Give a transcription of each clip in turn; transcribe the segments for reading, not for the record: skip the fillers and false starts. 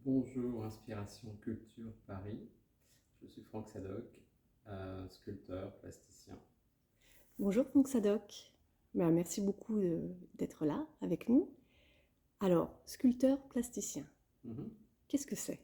Bonjour, Inspiration Culture Paris. Je suis Franck Sadoc, sculpteur, plasticien. Bonjour Franck Sadoc. Merci beaucoup d'être là avec nous. Alors, sculpteur plasticien, Mhm. qu'est-ce que c'est?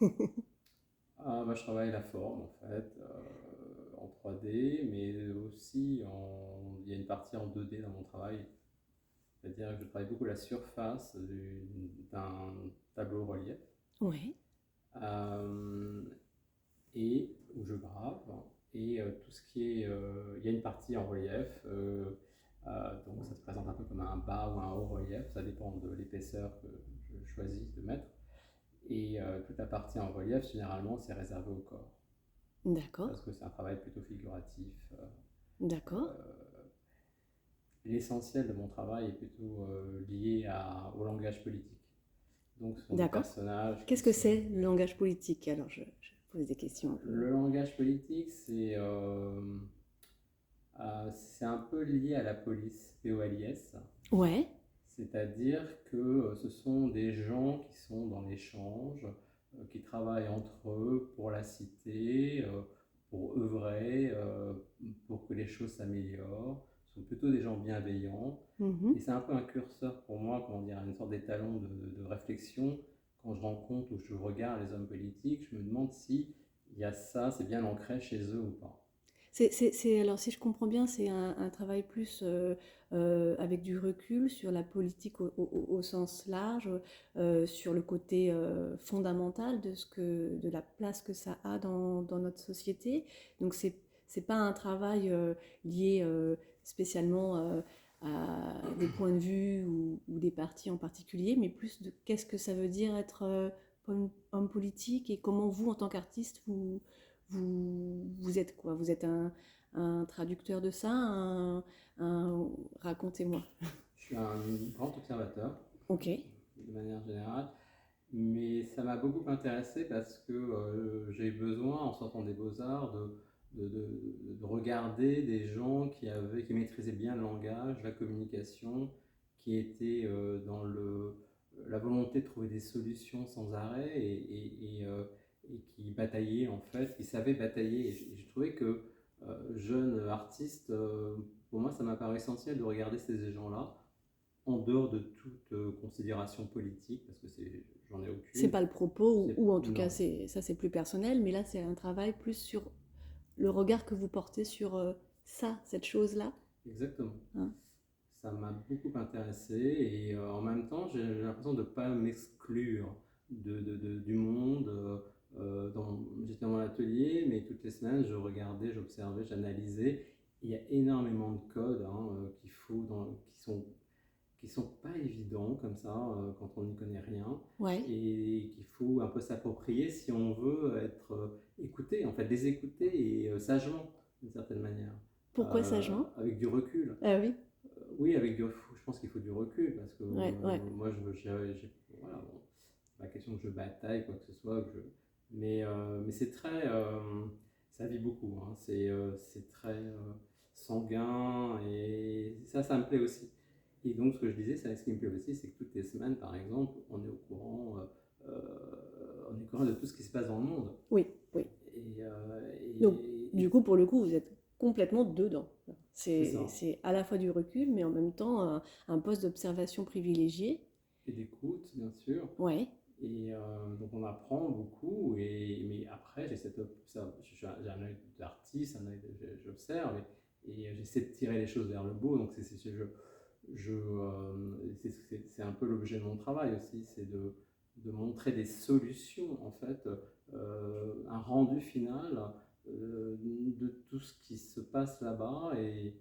Je travaille la forme en fait, en 3D, mais aussi il y a une partie en 2D dans mon travail. C'est-à-dire que je travaille beaucoup la surface d'un tableau relief Ouais, euh, et où je grave. Et tout ce qui est. Il y a une partie en relief. Donc ça se présente un peu comme un bas ou un haut relief, ça dépend de l'épaisseur que je choisis de mettre. Et toute la partie en relief, généralement, c'est réservé au corps, d'accord, parce que c'est un travail plutôt figuratif. d'accord, L'essentiel de mon travail est plutôt lié au langage politique. Donc ce sont des d'accord. personnages qui Qu'est-ce que sont... c'est le langage politique? Alors, je pose des questions un peu. Le langage politique, c'est un peu lié à la police, POLIS. Ouais, C'est-à-dire que ce sont des gens qui sont dans l'échange, qui travaillent entre eux pour la cité, pour œuvrer, pour que les choses s'améliorent. Ce sont plutôt des gens bienveillants. mhm. Et c'est un peu un curseur pour moi, comment dire, une sorte d'étalon de réflexion. Quand je rencontre ou je regarde les hommes politiques, je me demande si il y a ça, c'est bien ancré chez eux ou pas. Alors, si je comprends bien, c'est un travail plus avec du recul sur la politique au sens large, sur le côté fondamental de la place que ça a dans notre société. Donc, c'est pas un travail lié spécialement à des points de vue ou des partis en particulier, mais plus de qu'est-ce que ça veut dire être homme politique et comment vous, en tant qu'artiste, vous êtes quoi? Vous êtes un traducteur de ça? Racontez-moi. Je suis un grand observateur, Ok, de manière générale. Mais ça m'a beaucoup intéressé parce que j'ai eu besoin, en sortant des beaux-arts, de regarder des gens qui maîtrisaient bien le langage, la communication, qui étaient dans la volonté de trouver des solutions sans arrêt et qui bataillaient en fait, qui savaient batailler. Et je trouvais que jeune artiste, pour moi, ça m'a paru essentiel de regarder ces gens-là en dehors de toute considération politique, parce que j'en ai c'est aucune. pas le propos, ou en tout cas, Non, c'est plus personnel, mais là, c'est un travail plus sur le regard que vous portez sur cette chose-là. exactement. Hein. Ça m'a beaucoup intéressé et en même temps, j'ai l'impression de ne pas m'exclure du monde. J'étais dans mon atelier, mais toutes les semaines, je regardais, j'observais, j'analysais. Il y a énormément de codes qu'il faut qui sont pas évidents comme ça quand on n'y connaît rien Ouais. et qu'il faut un peu s'approprier si on veut être écouté, en fait, les écouter et sagement d'une certaine manière, Pourquoi ça joint? avec du recul. Ah oui. Oui, je pense qu'il faut du recul parce que Ouais, ouais. moi, voilà, bon, c'est pas question que je bataille, quoi que ce soit, mais c'est très, ça vit beaucoup, hein, c'est très sanguin et ça me plaît aussi. Et donc, ce que je disais, ce qui me plaît aussi, c'est que toutes les semaines, par exemple, on est au courant de tout ce qui se passe dans le monde. Oui, oui. Et, euh, Donc, et, du et coup, pour le coup, vous êtes complètement dedans. c'est ça. C'est à la fois du recul, mais en même temps un poste d'observation privilégié. Et d'écoute, bien sûr. Ouais, Et donc on apprend beaucoup, mais après j'ai un œil d'artiste, j'observe et j'essaie de tirer les choses vers le beau. Donc c'est un peu l'objet de mon travail aussi, c'est de montrer des solutions en fait, un rendu final de tout ce qui se passe là-bas et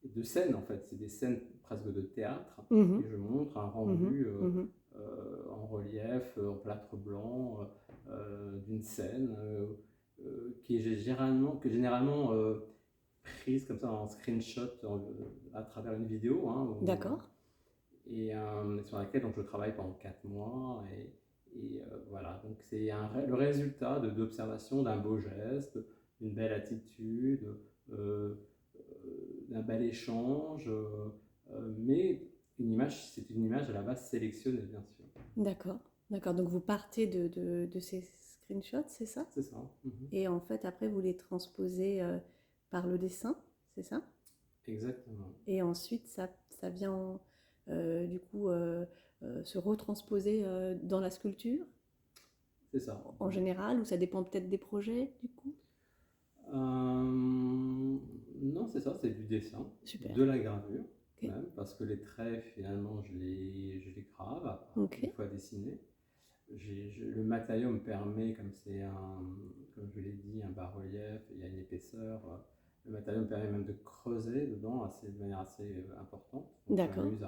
de scènes en fait. C'est des scènes presque de théâtre et mhm, je montre un mhm, rendu. mhm. En relief, en plâtre blanc, d'une scène qui est généralement prise comme ça en screenshot à travers une vidéo, hein, D'accord. et sur laquelle donc, je travaille pendant 4 mois. Voilà, donc c'est le résultat d'observation d'un beau geste, d'une belle attitude, euh, d'un bel échange, mais c'est une image à la base sélectionnée, bien sûr. D'accord, D'accord, donc vous partez de ces screenshots, c'est ça? C'est ça. Mhm. Et en fait, après, vous les transposez par le dessin, c'est ça? Exactement. Et ensuite, ça vient du coup se retransposer dans la sculpture C'est ça. en général, ou ça dépend peut-être des projets du coup? Non, c'est ça, c'est du dessin, Super. de la gravure Ok. même, parce que les traits, finalement, je les grave une Ok. fois dessinés. Le matériau me permet, comme je l'ai dit, un bas-relief, il y a une épaisseur. Le matériau me permet même de creuser dedans de manière assez importante. Donc je D'accord. m'amuse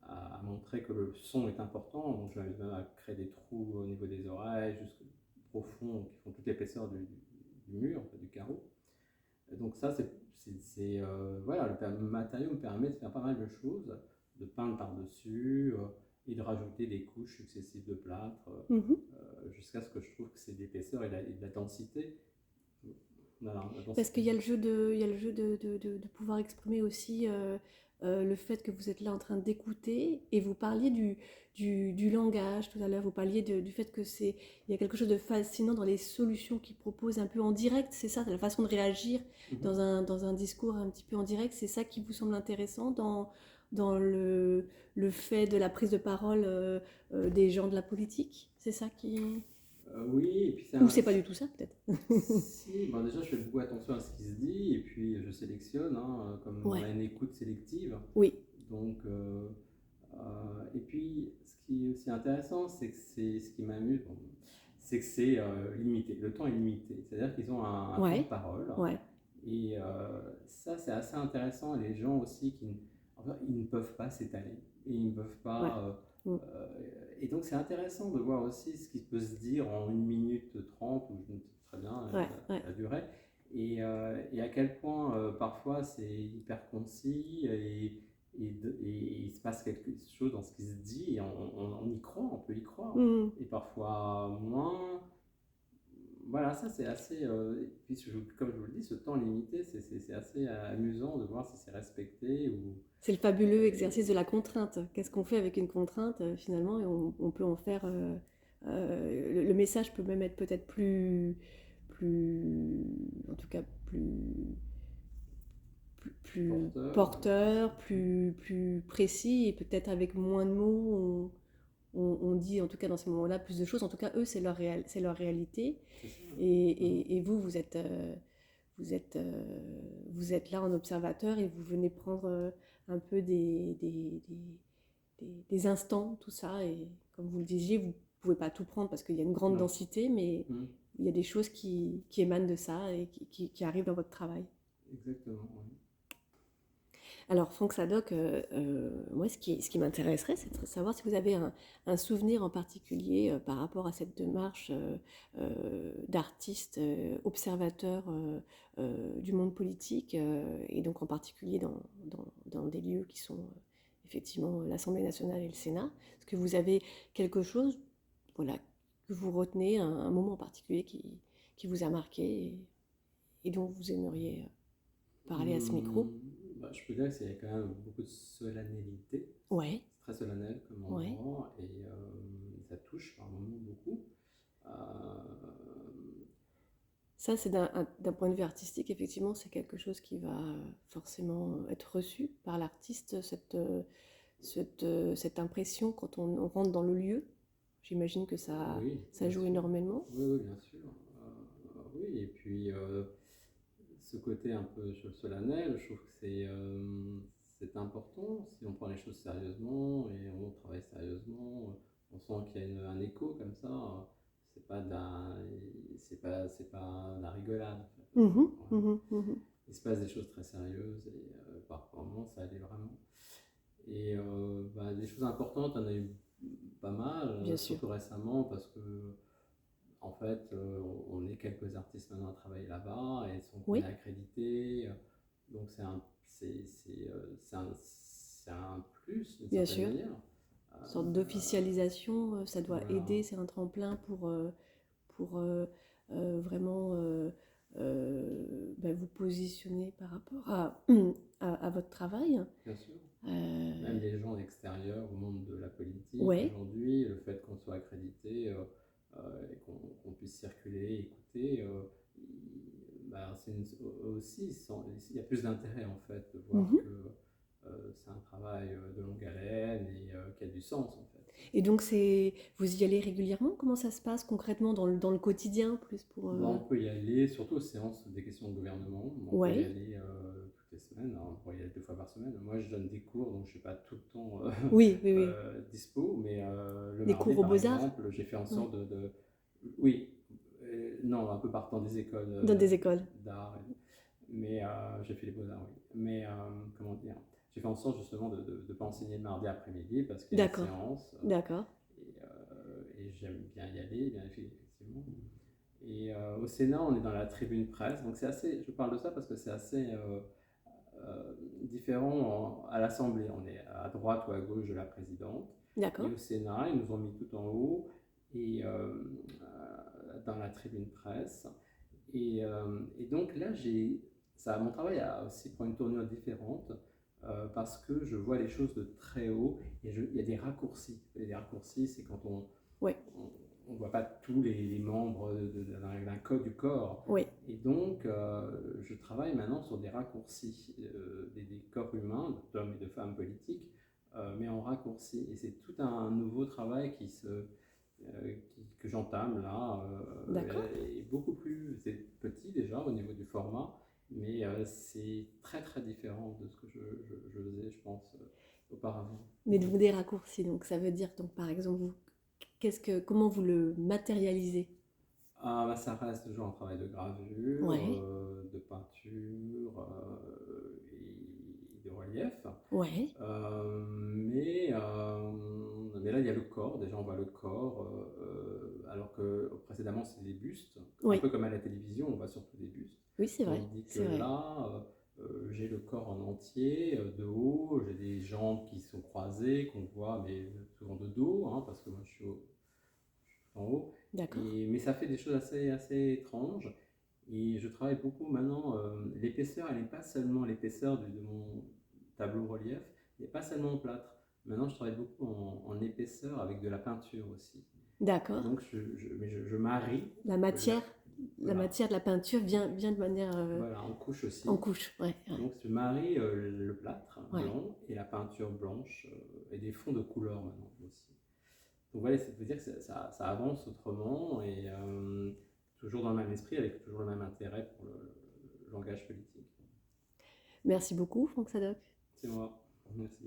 à montrer que le son est important. Donc je m'amuse même à créer des trous au niveau des oreilles, jusqu'au profond, qui font toute l'épaisseur du mur, en fait, du carreau. Et donc ça, voilà, le matériau me permet de faire pas mal de choses, de peindre par-dessus et de rajouter des couches successives de plâtre Mhm. jusqu'à ce que je trouve que c'est d'épaisseur et de la densité. Voilà, la Parce qu'il densité. y a le jeu il y a le jeu de pouvoir exprimer aussi le fait que vous êtes là en train d'écouter et vous parliez du langage tout à l'heure, vous parliez du fait que il y a quelque chose de fascinant dans les solutions qu'ils proposent un peu en direct, c'est ça, la façon de réagir Mhm. dans un discours un petit peu en direct, c'est ça qui vous semble intéressant dans le fait de la prise de parole des gens de la politique, c'est ça qui... Oui, et puis Ou c'est pas du tout ça peut-être? si, bon, déjà je fais beaucoup attention à ce qui se dit et puis je sélectionne, hein, comme on a Ouais, une écoute sélective. oui, Donc, et puis, ce qui est aussi intéressant, c'est que c'est ce qui m'amuse, bon, c'est que c'est limité. Le temps est limité. C'est-à-dire qu'ils ont un temps de ouais, parole. ouais, Et ça, c'est assez intéressant. Les gens aussi enfin, ils ne peuvent pas s'étaler. Et ils ne peuvent ouais. pas. Mm. Et donc, c'est intéressant de voir aussi ce qui peut se dire en 1 minute 30, ou je ne sais très bien Ouais, ouais. la durée. Et à quel point parfois c'est hyper concis et il se passe quelque chose dans ce qui se dit et on y croit, on peut y croire. Mm. Et parfois moins. Voilà, ça c'est assez. Et puis, comme je vous le dis, ce temps limité, c'est assez amusant de voir si c'est respecté ou. C'est le fabuleux Et- exercice de la contrainte. Qu'est-ce qu'on fait avec une contrainte finalement et on peut en faire. Le message peut même être peut-être en tout cas plus porteur. porteur, plus précis et peut-être avec moins de mots. On dit en tout cas dans ces moments-là plus de choses. En tout cas, eux, c'est leur réalité. C'est ça. Mhm. Et vous, vous êtes, vous êtes là en observateur et vous venez prendre un peu des instants, tout ça. Et comme vous le disiez, vous ne pouvez pas tout prendre parce qu'il y a une grande Non. densité, mais Mhm. il y a des choses qui émanent de ça et qui arrivent dans votre travail. Exactement. Oui. Alors, Franck Sadoc, moi, ce qui m'intéresserait, c'est de savoir si vous avez un souvenir en particulier par rapport à cette démarche d'artiste observateur du monde politique, et donc en particulier dans des lieux qui sont effectivement l'Assemblée nationale et le Sénat. Est-ce que vous avez quelque chose, voilà, que vous retenez, un moment particulier qui vous a marqué et dont vous aimeriez parler à ce micro? Bah, je peux dire que c'est quand même beaucoup de solennité. Ouais, C'est très solennel comme ouais. endroit et ça touche par moments beaucoup. Euh, Ça, c'est d'un point de vue artistique, effectivement, c'est quelque chose qui va forcément être reçu par l'artiste, cette impression quand on rentre dans le lieu. J'imagine que oui, ça bien joue sûr. énormément. Oui, oui, bien sûr. Oui, et puis ce côté un peu solennel, je trouve que c'est important. Si on prend les choses sérieusement et on travaille sérieusement, on sent qu'il y a un écho comme ça. C'est pas de la, c'est pas de la rigolade, en fait. Mhm, Vraiment. mhm, mhm. Il se passe des choses très sérieuses et par moments ça allait vraiment. Et bah, des choses importantes, on a eu pas mal, Bien sûr. surtout récemment parce que en fait, on est quelques artistes maintenant à travailler là-bas et donc on est Oui, accrédité. Donc c'est un plus d'une bien certaine sûr. manière. Une sorte Euh, d'officialisation, ça doit voilà, aider, c'est un tremplin pour vraiment ben, vous positionner par rapport à votre travail. bien sûr. Même Euh, les gens extérieurs au monde de la politique ouais, aujourd'hui, le fait qu'on soit accrédité et qu'on puisse circuler, écouter, bah, aussi, il y a plus d'intérêt en fait de voir Mhm. que c'est un travail de longue haleine et qui a du sens en fait. Et donc, vous y allez régulièrement? Comment ça se passe concrètement dans le quotidien, plus pour... Bon, on peut y aller, surtout aux séances des questions de gouvernement. On peut y Ouais. aller toutes les semaines, hein, on pourrait y aller 2 fois par semaine. Moi, je donne des cours, donc je ne suis pas tout le temps Oui, oui, oui. dispo, mais le Des mardi, cours aux par beaux-arts? exemple, j'ai fait en Ouais. sorte oui, non, un peu partant des écoles Dans des écoles. d'art, mais j'ai fait les beaux-arts, oui. Mais comment dire, j'ai fait en sorte justement de ne pas enseigner le mardi après-midi parce qu'il y a une D'accord, séance d'accord, et j'aime bien y aller, bien effectivement. Et au Sénat, on est dans la tribune presse, donc c'est assez, je parle de ça parce que c'est assez différent à l'Assemblée. On est à droite ou à gauche de la présidente. Et d'accord. au Sénat, ils nous ont mis tout en haut et dans la tribune presse. Et donc là, mon travail a aussi pris une tournure différente parce que je vois les choses de très haut et il y a des raccourcis. Et les raccourcis, c'est quand Oui, on ne voit pas tous les membres d'un code du corps. oui, Et donc, je travaille maintenant sur des raccourcis des corps humains, d'hommes et de femmes politiques, mais en raccourci. Et c'est tout un nouveau travail que j'entame là, d'accord. et beaucoup plus, c'est petit déjà au niveau du format, mais c'est très très différent de ce que je faisais, je pense, auparavant. Mais donc des raccourcis, donc ça veut dire, donc par exemple, comment vous le matérialisez? Ah, bah, ça reste toujours un travail de gravure, Ouais, de peinture et de relief. ouais, Mais là, il y a le corps. Déjà, on voit le corps, alors que précédemment, c'est des bustes. Un oui, peu comme à la télévision, on voit surtout des bustes. oui, c'est vrai, Tandis que c'est vrai. là, j'ai le corps en entier, de haut. J'ai des jambes qui sont croisées, qu'on voit, mais souvent de dos, hein, parce que moi, je suis en haut. D'accord, Mais ça fait des choses assez étranges. Et je travaille beaucoup maintenant. L'épaisseur, elle n'est pas seulement l'épaisseur de mon tableau relief, elle n'est pas seulement en plâtre. Maintenant, je travaille beaucoup en épaisseur avec de la peinture aussi. Et d'accord. donc, je marie. La euh, matière, la voilà, matière de la peinture vient de manière voilà, en couche en aussi. couche. Ouais, ouais, Donc, je marie le plâtre ouais. blanc et la peinture blanche et des fonds de couleur maintenant aussi. Donc voilà, ça veut dire que ça avance autrement et toujours dans le même esprit, avec toujours le même intérêt pour le langage politique. Merci beaucoup, Franck Sadoc. C'est moi. Merci.